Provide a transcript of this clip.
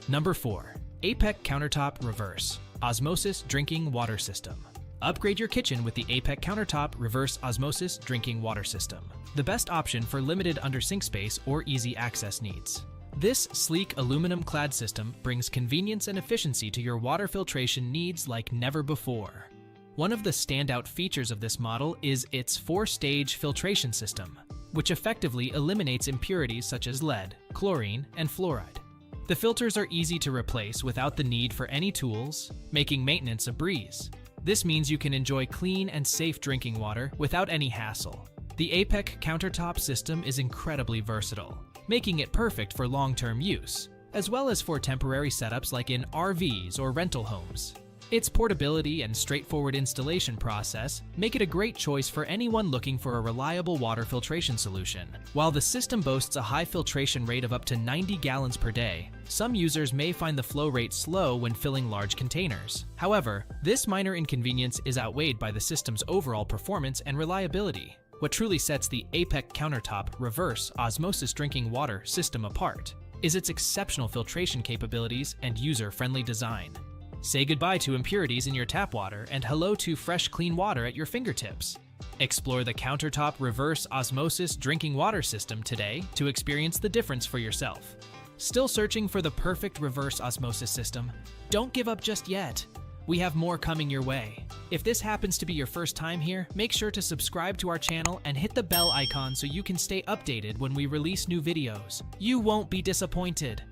Number 4. APEC Countertop Reverse Osmosis Drinking Water System. Upgrade your kitchen with the APEC Countertop Reverse Osmosis Drinking Water System, the best option for limited under-sink space or easy access needs. This sleek aluminum-clad system brings convenience and efficiency to your water filtration needs like never before. One of the standout features of this model is its 4-stage filtration system, which effectively eliminates impurities such as lead, chlorine, and fluoride. The filters are easy to replace without the need for any tools, making maintenance a breeze. This means you can enjoy clean and safe drinking water without any hassle. The APEC Countertop system is incredibly versatile, making it perfect for long-term use, as well as for temporary setups like in RVs or rental homes. Its portability and straightforward installation process make it a great choice for anyone looking for a reliable water filtration solution. While the system boasts a high filtration rate of up to 90 gallons per day, some users may find the flow rate slow when filling large containers. However, this minor inconvenience is outweighed by the system's overall performance and reliability. What truly sets the APEC Countertop Reverse Osmosis Drinking Water System apart is its exceptional filtration capabilities and user-friendly design. Say goodbye to impurities in your tap water and hello to fresh, clean water at your fingertips. Explore the Countertop Reverse Osmosis Drinking Water System today to experience the difference for yourself. Still searching for the perfect reverse osmosis system? Don't give up just yet. We have more coming your way. If this happens to be your first time here, make sure to subscribe to our channel and hit the bell icon so you can stay updated when we release new videos. You won't be disappointed.